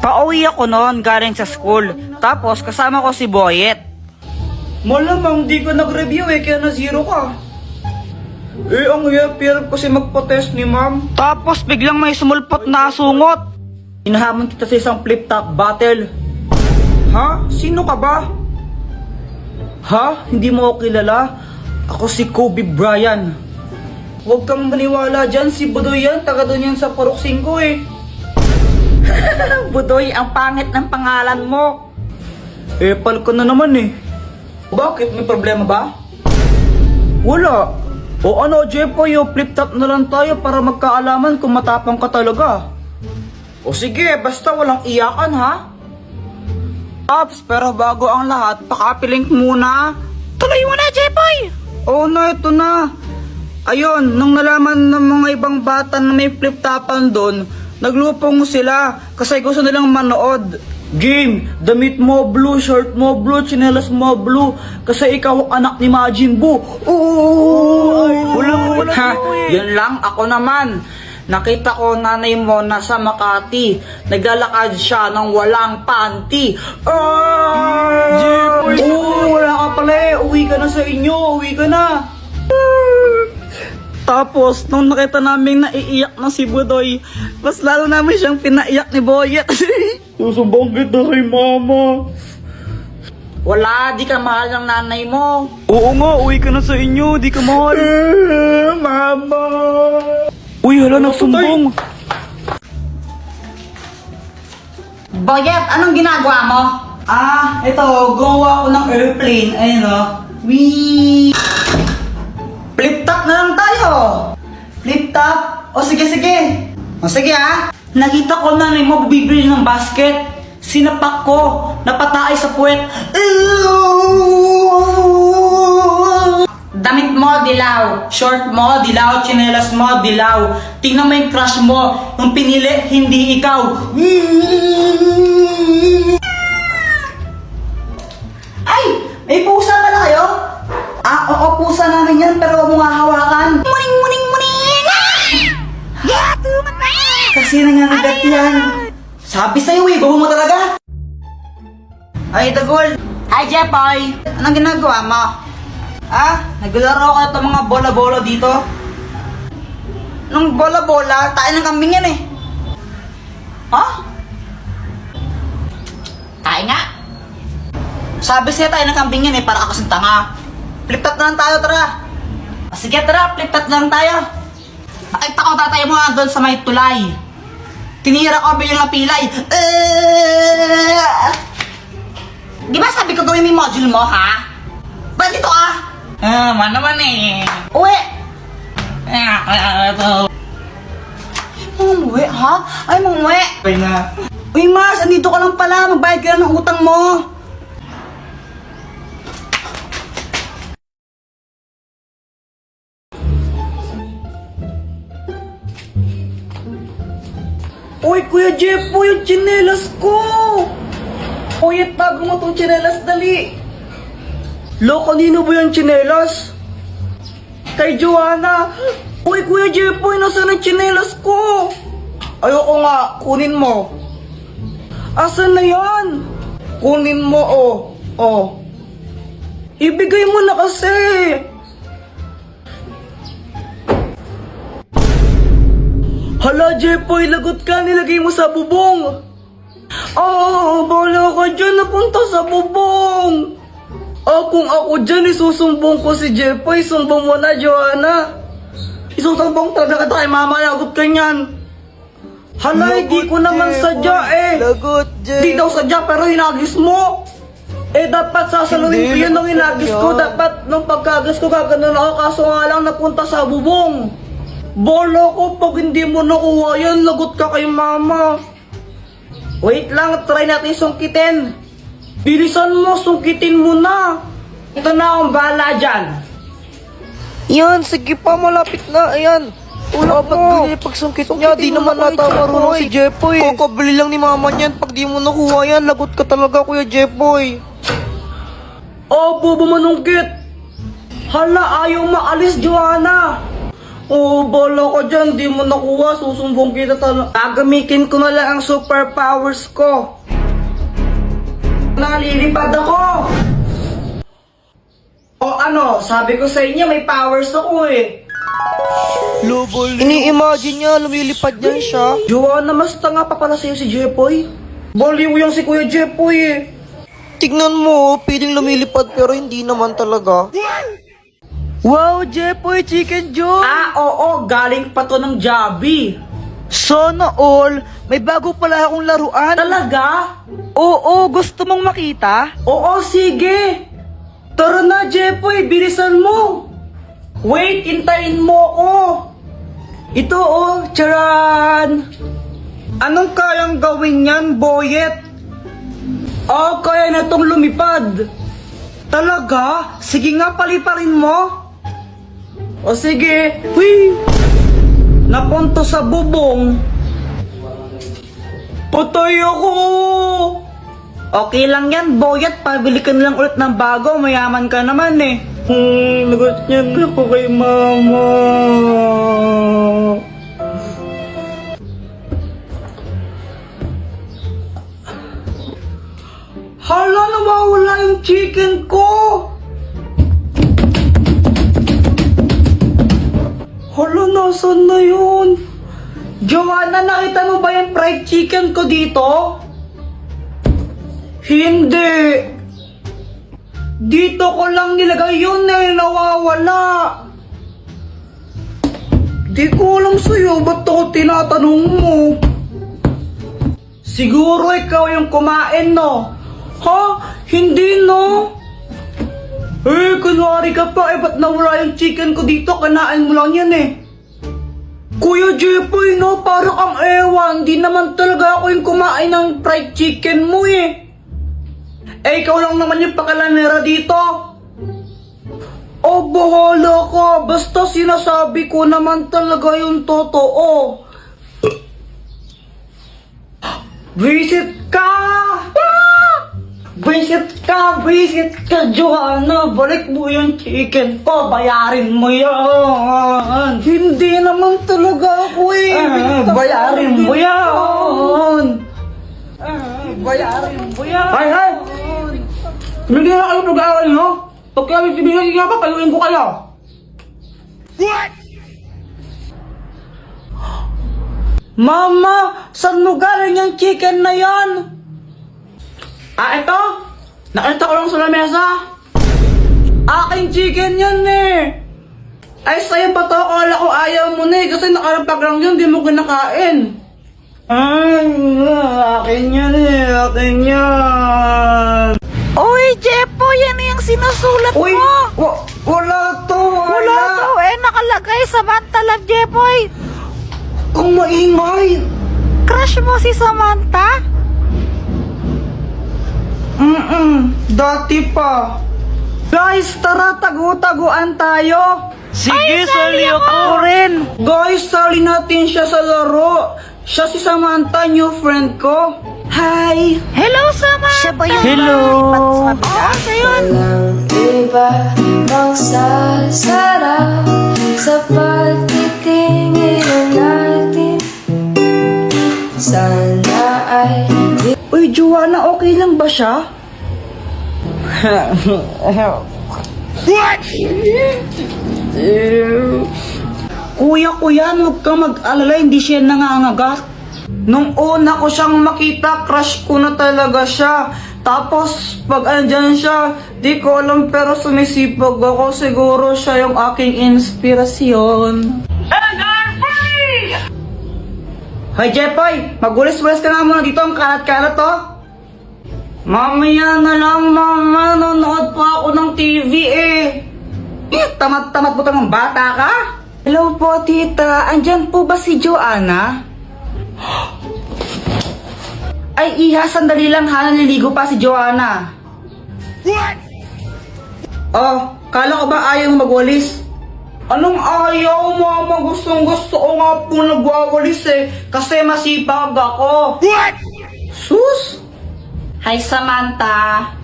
Pauwi ako noon galing sa school. Tapos kasama ko si Boyet. Malamang di ka nag-review kaya na zero ka. Ang hirap kasi magpa-test ni ma'am. Tapos biglang may sumulpot na sungot. Inahamon kita sa isang flip-top battle. Ha? Sino ka ba? Ha? Hindi mo ako kilala? Ako si Kobe Bryant. Huwag kang maniwala dyan, si Budoy yan. Taga doon yan sa Purok 5 Budoy, ang pangit ng pangalan mo. Pal ko na naman Bakit? May problema ba? Wala. O ano, Jepoy, flip-top na lang tayo para magkaalaman kung matapang ka talaga. O sige, basta walang iyakan ha. Ops, pero bago ang lahat, pakapilink muna. Tuloy mo na, Jepoy! Oo na, ito na. Ayun, nung nalaman ng mga ibang bata na may flip-topan doon, naglupong sila kasi gusto nilang manood. Game, damit mo blue, shirt mo blue, tsinelas mo blue, kasi ikaw ang anak ni Majin Buu. Wala. Yun lang, ako naman. Nakita ko nanay mo nasa Makati. Naglalakad siya ng walang panty. Wala ka pala Uwi ka na sa inyo. Uwi ka na. Tapos, nung nakita namin naiiyak na si Budoy, mas lalo namin siyang pinaiyak ni Boyet. Susumbong kita kay mama. Wala, di ka mahal ng nanay mo. Oo nga, uwi ka na sa inyo, di ka mahal. Mama. Uy, hala, nagsumbong. Boyet, anong ginagawa mo? Ito, gawa ko ng airplane. Ayun Wee! Flip-top na lang tayo. Flip-top? O sige. O sige Nakita ko nanay mo bibili ng basket. Sinapak ko. Napatay sa puwet. Damit mo, dilaw. Short mo, dilaw. Tsinelas mo, dilaw. Tingnan mo yung crush mo. Yung pinili, hindi ikaw. Ay! May pusa pala kayo? Oo, pusa namin yan, pero huwag mo nga hawakan. Muning! Kasi nangangagat yan. Sabi sa'yo bago mo talaga. Ay, Dagol. Hi, Jepoy. Anong ginagawa mo? Naglaro ka itong mga bola-bola dito. Nung bola-bola, tayo ng kambing yan Tayo nga. Sabi sa'yo tayo ng kambing yan para ako sa tanga. Flip-top na lang tayo, tara. Sige, tara, flip-top na lang tayo. Nakita ko tatay mo doon sa may tulay. Tinira ko bilang pilay. Di ba sabi ko gawin mo yung module mo, ha? Ba't dito man naman Uwi! Umuwi, ha? Ay, umuwi. Uwi na. Uy, Mars, andito ka lang pala. Magbayad ka na ng utang mo. Uy, Kuya Jepoy, yung tsinelas ko! Uy, tago mo tong tsinelas, dali! Kanino ba yung tsinelas? Kay Joanna! Uy, Kuya Jepoy, nasaan ang tsinelas ko? Ayoko nga, kunin mo. Asan na yan? Kunin mo, Ibigay mo na kasi! Hala, Jepoy, lagot ka, nilagay mo sa bubong. Bala ka dyan, napunta sa bubong. Kung ako dyan, isusumbong ko si Jepoy, sumbong mo na, Joanna. Isusumbong talaga kay mama, lagot ka niyan. Hala, hindi ko naman sadya Lagot, Jepoy. Di daw sadya, pero hinagis mo. Dapat sasaluhin ko yun nung hinagis ko. Dapat nung pagkagas ko, gaganon ako, kaso nga lang napunta sa bubong. Bola ko, pag hindi mo nakuha yan, lagot ka kay mama. Wait lang, try natin sungkitin. Bilisan mo, sungkitin mo na. Ito na akong bahala dyan. Yan, sige pa, malapit na. Ayan. Dapat ganyan pagsungkit niya. Di naman nata marunong si Jepoy. Kakabili lang ni mama niyan. Pag di mo nakuha yan, lagot ka talaga, Kuya Jepoy. Bobo manungkit. Hala, ayaw maalis, Joanna. Oo, bala ka dyan. Di mo nakuha. Susumbong kita talaga. Gagamitin ko na lang ang superpowers ko. Nalilipad ako. O ano, sabi ko sa inyo, may powers ako eh. Ini-imagine niya, lumilipad niya siya. Joanna, mas tanga pa pala sa'yo si Jepoy. Baliw yung si Kuya Jepoy eh. Tignan mo, piling lumilipad pero hindi naman talaga. Wow, Jepoy Chicken Joe! Ah, oo, galing pa to ng Jollibee. Sana all, may bago pala akong laruan. Talaga? Oo, gusto mong makita? Oo, sige. Tara na, Jepoy, bilisan mo. Wait, hintayin mo ako. Ito oh, charan. Anong kayang gawin yan, Boyet? Oh, kaya na tong lumipad. Talaga? Sige nga, paliparin mo. O sige. Hui! Napunto sa bubong. Patay ako! Okay lang yan, Boyet. Pabili ka na lang ulit ng bago. Mayaman ka naman eh. Nagot niya ako kay mama. Hala, nawawala yung chicken ko! Hala, nasan na yun? Joanna, nakita mo ba yung fried chicken ko dito? Hindi. Dito ko lang nilagay yun eh, nawawala. Di ko alam sa'yo, ba't ako tinatanong mo? Siguro ikaw yung kumain, no? Ha? Hindi, no? Eh, kunwari ka pa, eh, ba't nawala yung chicken ko dito? Kanain mo lang yan, eh. Kuya Jepoy, no? Parang ang ewan. Di naman talaga ako yung kumain ng fried chicken mo, eh. Eh, ikaw lang naman yung pakalanera dito. Oh, bahala ka. Basta sinasabi ko naman talaga yung totoo. Visit ka! Visit ka, Joanna. Balik mo yung chicken ko. Bayarin mo yan. Hindi naman talaga ako eh. Bayarin mo yan. Bayarin mo yan. Hay! Hindi na kayo pag-aawal, no? Pag kami sibigay nga pa, payuin ko kayo. What? Mama, saan mo galing yung chicken na yan? Ah, ito? Nakita ko lang sa lamesa. Aking chicken yan eh. Ay, sa'yo ba to? Akala ko ayaw mo na eh. Kasi nakarapag lang yun, di mo kinakain. Ay, akin yan eh. Akin yan. Uy, Jepo, yan yung sinusulat Uy, mo. wala to. Wala to, nakalagay Samantha Love, Jepoy. Kung maingay. Crush mo si Samantha? Dati pa. Guys, tara, tagu-taguan tayo. Sige, sali ako rin. Guys, sali natin siya sa laro. Siya si Samantha, new friend ko. Hi! Hello, Samantha. Siya ba yung Hello. lumilipad sa kabila? Oo, siya yun. Walang iba magsasarap sa pagtitingin natin. Sana ay Uy, Joanna, okay lang ba siya? Kuya, huwag kang mag-alala, hindi siya nangangagat. Nung una ko siyang makita, crush ko na talaga siya. Tapos, pag andyan siya, di ko alam pero sumisipag ako. Siguro siya yung aking inspirasyon. Hoy, Jepoy! Magulis-gulis ka nga muna dito, ang kalat-kalat to. Mamaya na lang, mama. Nanonood pa ako ng TV eh. Tamad-tamad mo ng bata ka? Hello po, tita. Andyan po ba si Joanna? Ay, iha, sandali lang ha. Naliligo pa si Joanna. What? Oh, kala ko ba ayaw magwalis? Anong ayaw, mama? Gustong gusto ko nga po nagwawalis eh. Kasi masipag ako. What? Sus? Hi, Samantha.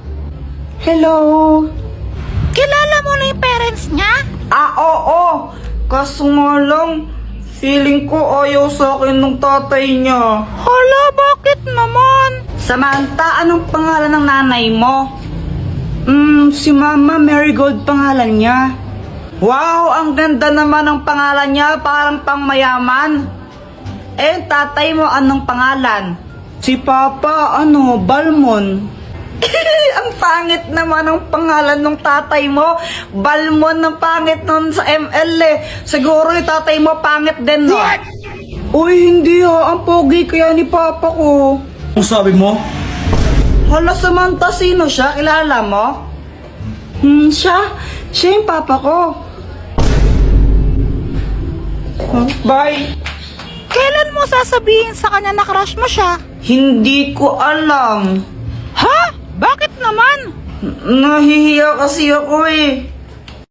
Hello. Kilala mo na yung parents niya? Ah, oo. Kaso nga lang, feeling ko ayaw sa akin ng tatay niya. Hala, bakit naman? Samantha, anong pangalan ng nanay mo? Si Mama Marigold pangalan niya. Wow, ang ganda naman ng pangalan niya, parang pangmayaman. Eh, tatay mo anong pangalan? Si Papa, Balmon. Ang pangit naman ang pangalan ng tatay mo. Balmon, ang pangit nun sa ML eh. Siguro yung tatay mo pangit din, no? Uy, hindi Ang pogi kaya ni Papa ko. Ang sabi mo? Hala, Samantha, sino siya? Kilala mo? Siya yung Papa ko. Bye. Kailan mo sasabihin sa kanya na crush mo siya? Hindi ko alam. Ha? Bakit naman? Nahihiya kasi ako eh.